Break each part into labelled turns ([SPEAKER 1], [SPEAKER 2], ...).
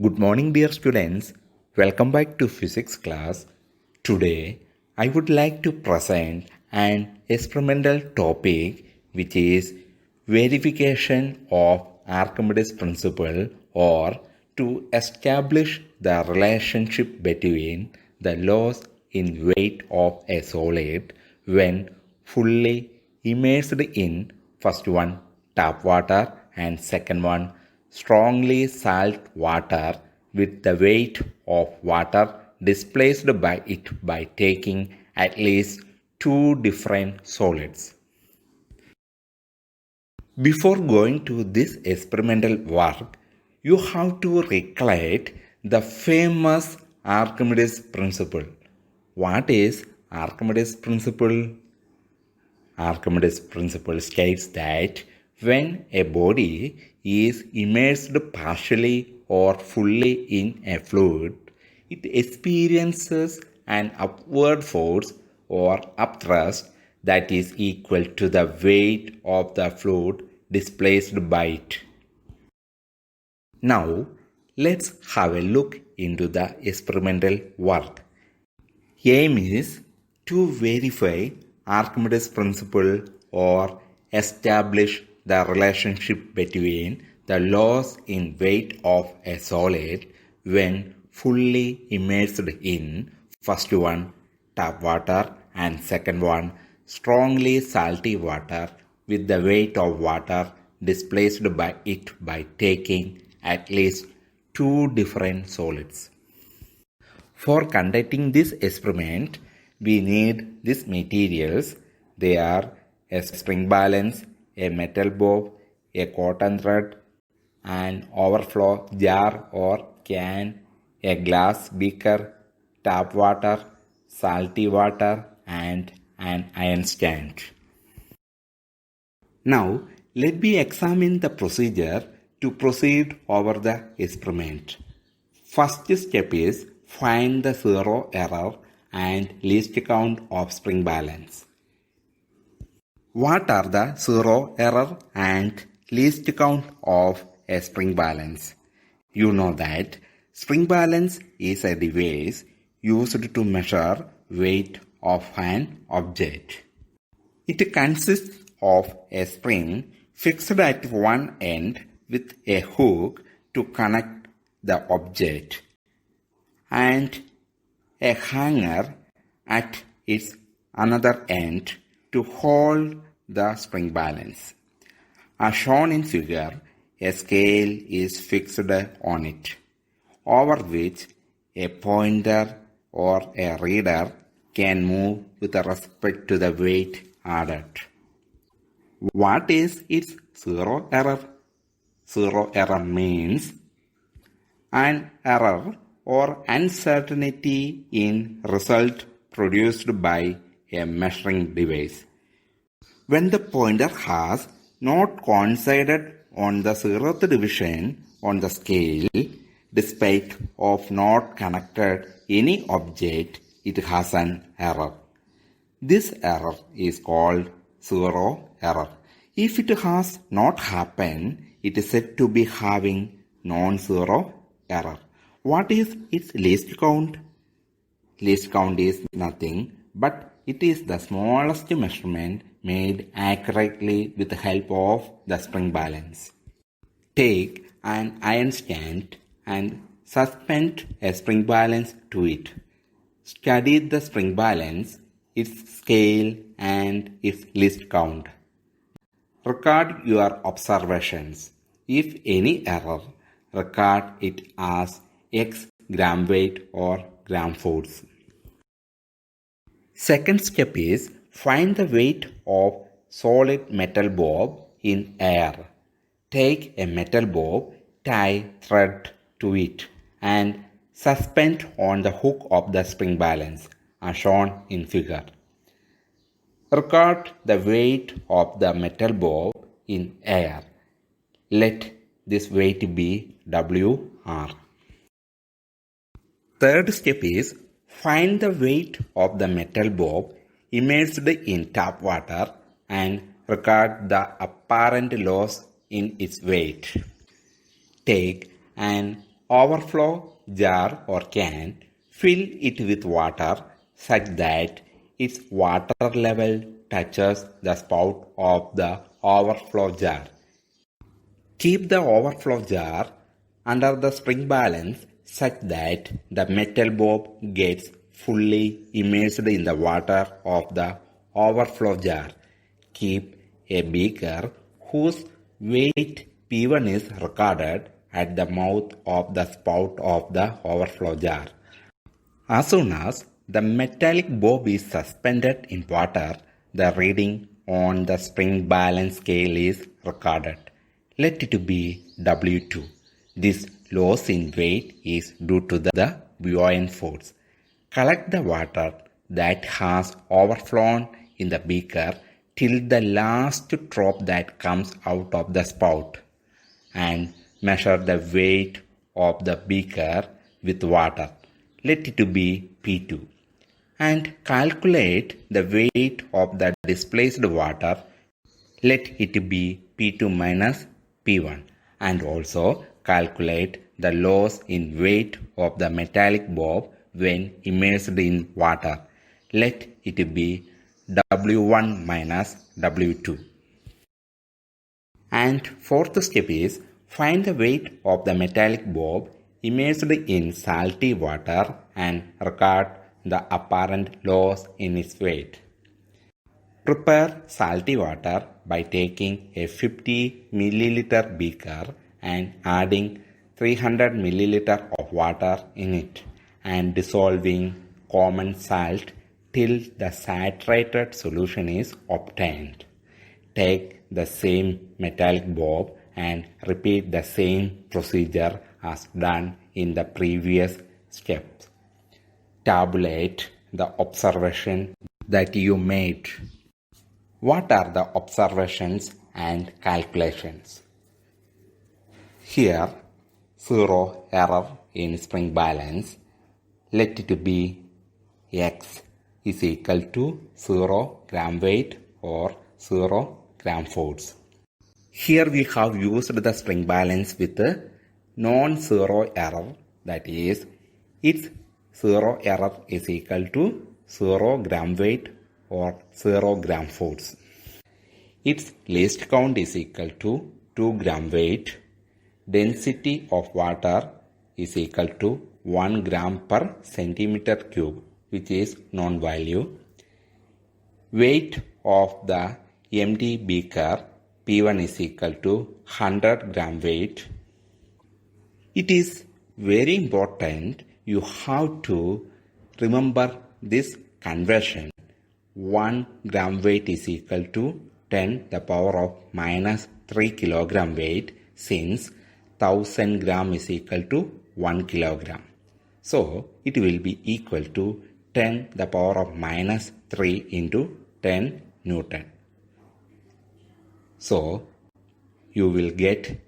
[SPEAKER 1] Good morning, dear students. Welcome back to physics class. Today, I would like to present an experimental topic which is verification of Archimedes principle, or to establish the relationship between the loss in weight of a solid when fully immersed in first one tap water and second one strongly salt water, with the weight of water displaced by it by taking at least two different solids. Before going to this experimental work, you have to recollect the famous Archimedes principle. What is Archimedes principle? Archimedes principle states that when a body is immersed partially or fully in a fluid, it experiences an upward force or upthrust that is equal to the weight of the fluid displaced by it. Now, let's have a look into the experimental work. Aim is to verify Archimedes principle or establish the relationship between the loss in weight of a solid when fully immersed in first one tap water and second one strongly salty water, with the weight of water displaced by it by taking at least two different solids. For conducting this experiment, we need these materials. They are a spring balance, a metal bob, a cotton thread, an overflow jar or can, a glass beaker, tap water, salty water, and an iron stand. Now, let me examine the procedure to proceed over the experiment. First step is find the zero error and least count of spring balance. What are the zero error and least count of a spring balance? You know that spring balance is a device used to measure weight of an object. It consists of a spring fixed at one end with a hook to connect the object, and a hanger at its another end to hold the spring balance. As shown in figure, a scale is fixed on it, over which a pointer or a reader can move with respect to the weight added. What is its zero error? Zero error means an error or uncertainty in result produced by a measuring device. When the pointer has not coincided on the zeroth division on the scale, despite of not connected any object, it has an error. This error is called zero error. If it has not happened, it is said to be having non-zero error. What is its least count? Least count is nothing, but it is the smallest measurement made accurately with the help of the spring balance. Take an iron stand and suspend a spring balance to it. Study the spring balance, its scale, and its least count. Record your observations. If any error, record it as X gram weight or gram force. Second step is find the weight of solid metal bob in air. Take a metal bob, tie thread to it, and suspend on the hook of the spring balance, as shown in figure. Record the weight of the metal bob in air. Let this weight be Wr. Third step is find the weight of the metal bob immersed in tap water and record the apparent loss in its weight. Take an overflow jar or can, fill it with water such that its water level touches the spout of the overflow jar. Keep the overflow jar under the spring balance such that the metal bob gets fully immersed in the water of the overflow jar. Keep a beaker whose weight P1 is recorded at the mouth of the spout of the overflow jar. As soon as the metallic bob is suspended in water, the reading on the spring balance scale is recorded. Let it be W2. This loss in weight is due to the buoyant force. Collect the water that has overflown in the beaker till the last drop that comes out of the spout and measure the weight of the beaker with water. Let it be P2 and calculate the weight of the displaced water. Let it be P2 minus P1 and also calculate the loss in weight of the metallic bob when immersed in water. Let it be W1 minus W2. And fourth step is find the weight of the metallic bob immersed in salty water and record the apparent loss in its weight. Prepare salty water by taking a 50 milliliter beaker and adding 300 milliliter of water in it and dissolving common salt till the saturated solution is obtained. Take the same metallic bob and repeat the same procedure as done in the previous steps. Tabulate the observation that you made. What are the observations and calculations? Here, zero error in spring balance. Let it be X is equal to 0 gram weight or 0 gram force. Here we have used the spring balance with a non-zero error, that is, its zero error is equal to 0 gram weight or 0 gram force. Its least count is equal to 2 gram weight. Density of water is equal to 1 gram per centimeter cube, which is known value. Weight of the empty beaker P1 is equal to 100 gram weight. It is very important you have to remember this conversion. 1 gram weight is equal to 10 the power of minus 3 kilogram weight, since 1000 gram is equal to 1 kilogram. So it will be equal to 10 the power of minus 3 into 10 Newton. So you will get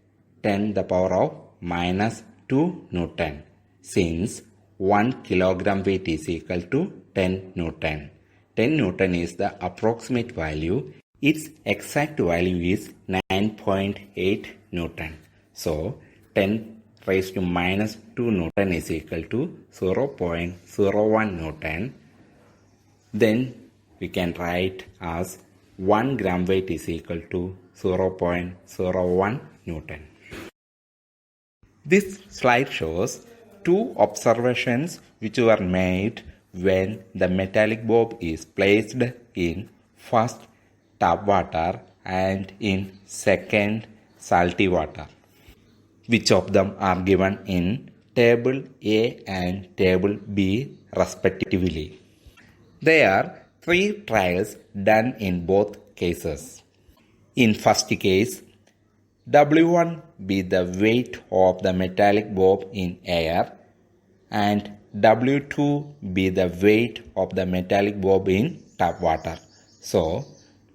[SPEAKER 1] 10 the power of minus 2 Newton, since 1 kilogram weight is equal to 10 Newton. 10 Newton is the approximate value. Its exact value is 9.8 Newton. So 10 raised to minus 2 Newton is equal to 0.01 Newton. Then we can write as 1 gram weight is equal to 0.01 Newton. This slide shows two observations which were made when the metallic bob is placed in first tap water and in second salty water. Which of them are given in table A and table B respectively. There are 3 trials done in both cases. In first case, W1 be the weight of the metallic bob in air and W2 be the weight of the metallic bob in tap water. So,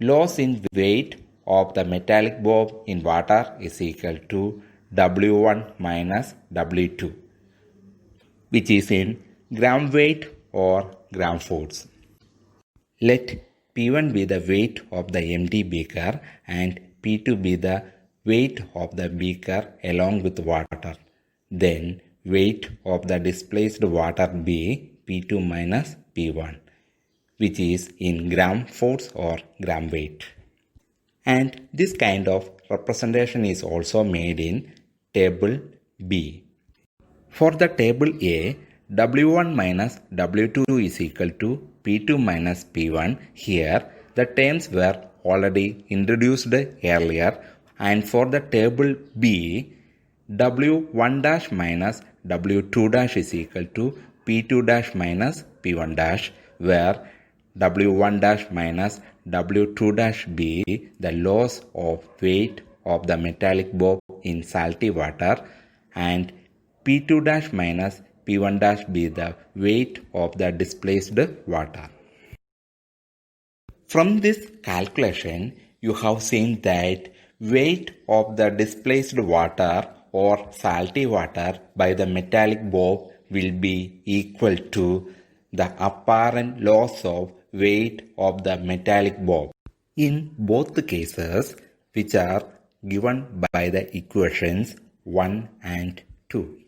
[SPEAKER 1] loss in weight of the metallic bob in water is equal to W1 minus W2, which is in gram weight or gram force. Let P1 be the weight of the empty beaker and P2 be the weight of the beaker along with water. Then weight of the displaced water be P2 minus P1, which is in gram force or gram weight. And this kind of representation is also made in table B. For the table A, W1 minus W2 is equal to P2 minus P1. Here, the terms were already introduced earlier. And for the table B, W1 dash minus W2 dash is equal to P2 dash minus P1 dash, where W1 dash minus W2 dash be the loss of weight of the metallic bob in salty water, and P2 dash minus P1 dash be the weight of the displaced water. From this calculation, you have seen that weight of the displaced water or salty water by the metallic bob will be equal to the apparent loss of weight of the metallic bob. In both cases, which are given by the equations 1 and 2.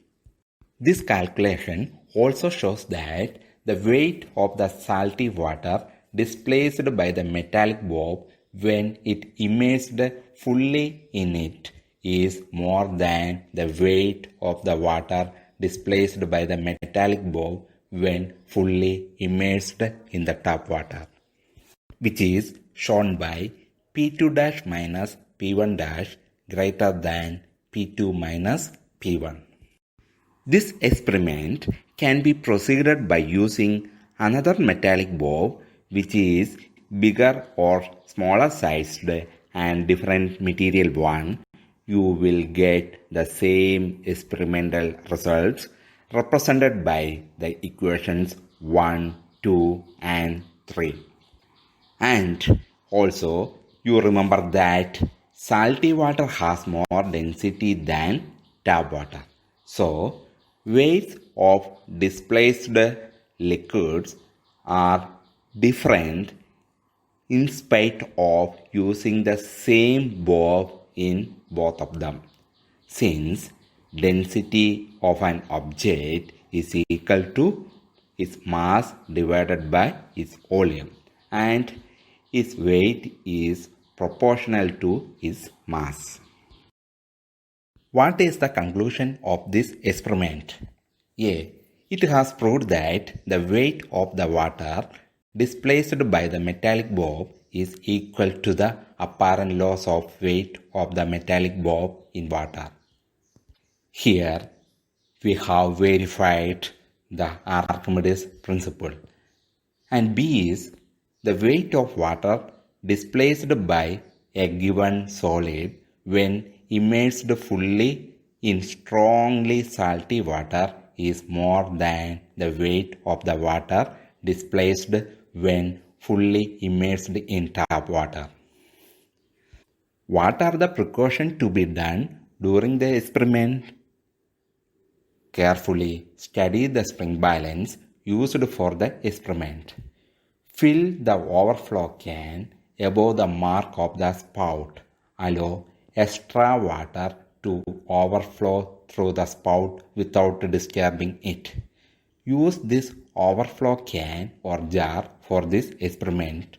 [SPEAKER 1] This calculation also shows that the weight of the salty water displaced by the metallic bob when it immersed fully in it is more than the weight of the water displaced by the metallic bob when fully immersed in the tap water, which is shown by P2 dash minus P1 dash greater than P2 minus P1. This experiment can be proceeded by using another metallic bob which is bigger or smaller sized and different material one. You will get the same experimental results represented by the equations 1, 2 and 3. And also you remember that salty water has more density than tap water. So weights of displaced liquids are different in spite of using the same bob in both of them, since density of an object is equal to its mass divided by its volume, and its weight is proportional to its mass. What is the conclusion of this experiment? A. It has proved that the weight of the water displaced by the metallic bob is equal to the apparent loss of weight of the metallic bob in water. Here we have verified the Archimedes principle. And B is the weight of water displaced by a given solid when immersed fully in strongly salty water is more than the weight of the water displaced when fully immersed in tap water. What are the precautions to be done during the experiment? Carefully study the spring balance used for the experiment. Fill the overflow can above the mark of the spout. Allow extra water to overflow through the spout without disturbing it. Use this overflow can or jar for this experiment.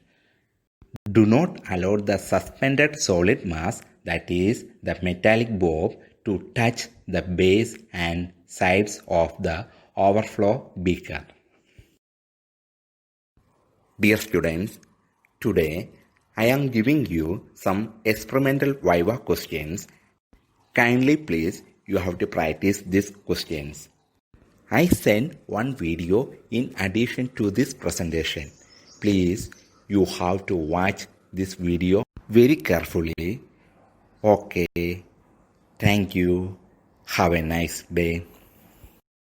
[SPEAKER 1] Do not allow the suspended solid mass, that is the metallic bob, to touch the base and sides of the overflow beaker. Dear students, today I am giving you some experimental viva questions. Kindly please, you have to practice these questions. I sent one video in addition to this presentation. Please, you have to watch this video very carefully. Okay, thank you. Have a nice day.